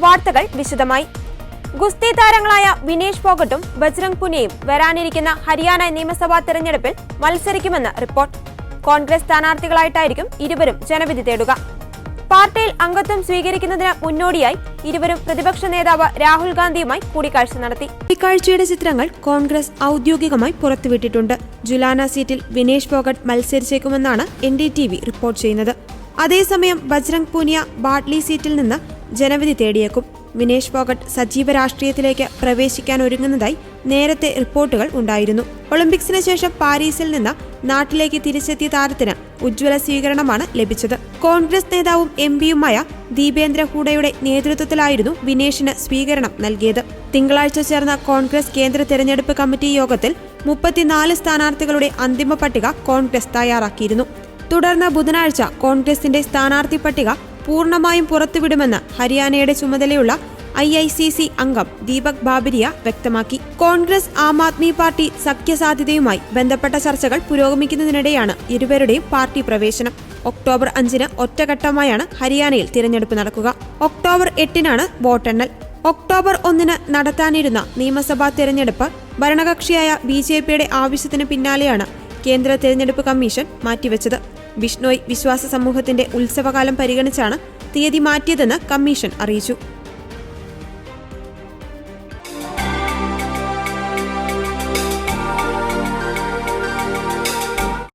വാർത്തകൾ വിശദമായി. ഗുസ്തി താരങ്ങളായ വിനേഷ് ഫോഗട്ടും ബജ്രംഗ് പുനിയയും വരാനിരിക്കുന്ന ഹരിയാന നിയമസഭാ തെരഞ്ഞെടുപ്പിൽ മത്സരിക്കുമെന്ന് റിപ്പോർട്ട്. കോൺഗ്രസ് സ്ഥാനാർത്ഥികളായിട്ടായിരിക്കും ഇരുവരും ജനവിധി തേടുക. പാർട്ടിയിൽ അംഗത്വം സ്വീകരിക്കുന്നതിന് മുന്നോടിയായി ഇരുവരും പ്രതിപക്ഷ നേതാവ് രാഹുൽ ഗാന്ധിയുമായി കൂടിക്കാഴ്ച നടത്തി. കൂടിക്കാഴ്ചയുടെ ചിത്രങ്ങൾ കോൺഗ്രസ് ഔദ്യോഗികമായി പുറത്തുവിട്ടിട്ടുണ്ട്. ജുലാന സീറ്റിൽ വിനേഷ് ഫോഗട്ട് മത്സരിച്ചേക്കുമെന്നാണ് NDTV റിപ്പോർട്ട് ചെയ്യുന്നത്. അതേസമയം ബജ്രംഗ് പുനിയ ബാട്ട്ലി സീറ്റിൽ നിന്ന് ജനവിധി തേടിയേക്കും. വിനേഷ് ഫോഗട്ട് സജീവ രാഷ്ട്രീയത്തിലേക്ക് പ്രവേശിക്കാൻ ഒരുങ്ങുന്നതായി നേരത്തെ റിപ്പോർട്ടുകൾ ഉണ്ടായിരുന്നു. ഒളിമ്പിക്സിന് ശേഷം പാരീസിൽ നിന്ന് നാട്ടിലേക്ക് തിരിച്ചെത്തിയ താരത്തിന് ഉജ്ജ്വല സ്വീകരണമാണ് ലഭിച്ചത്. കോൺഗ്രസ് നേതാവും MPയുമായ ദീപേന്ദ്ര ഹൂഡയുടെ നേതൃത്വത്തിലായിരുന്നു വിനേഷിന് സ്വീകരണം നൽകിയത്. തിങ്കളാഴ്ച ചേർന്ന കോൺഗ്രസ് കേന്ദ്ര തെരഞ്ഞെടുപ്പ് കമ്മിറ്റി യോഗത്തിൽ 34 സ്ഥാനാർത്ഥികളുടെ അന്തിമ പട്ടിക കോൺഗ്രസ് തയ്യാറാക്കിയിരുന്നു. തുടർന്ന് ബുധനാഴ്ച കോൺഗ്രസിന്റെ സ്ഥാനാർത്ഥി പട്ടിക പൂർണ്ണമായും പുറത്തുവിടുമെന്ന് ഹരിയാനയുടെ ചുമതലയുള്ള IICC അംഗം ദീപക് ബാബരിയ വ്യക്തമാക്കി. കോൺഗ്രസ് ആം ആദ്മി പാർട്ടി സഖ്യസാധ്യതയുമായി ബന്ധപ്പെട്ട ചർച്ചകൾ പുരോഗമിക്കുന്നതിനിടെയാണ് ഇരുവരുടെയും പാർട്ടി പ്രവേശനം. ഒക്ടോബർ 5-ന് ഒറ്റഘട്ടമായാണ് ഹരിയാനയിൽ തിരഞ്ഞെടുപ്പ് നടക്കുക. ഒക്ടോബർ 8-നാണ് വോട്ടെണ്ണൽ. ഒക്ടോബർ 1-ന് നടത്താനിരുന്ന നിയമസഭാ തെരഞ്ഞെടുപ്പ് ഭരണകക്ഷിയായ BJPയുടെ ആവശ്യത്തിന് പിന്നാലെയാണ് കേന്ദ്ര തെരഞ്ഞെടുപ്പ് കമ്മീഷൻ മാറ്റിവെച്ചത്. ബിഷ്ണോയ് വിശ്വാസ സമൂഹത്തിന്റെ ഉത്സവകാലം പരിഗണിച്ചാണ് തീയതി മാറ്റിയതെന്ന് കമ്മീഷൻ അറിയിച്ചു.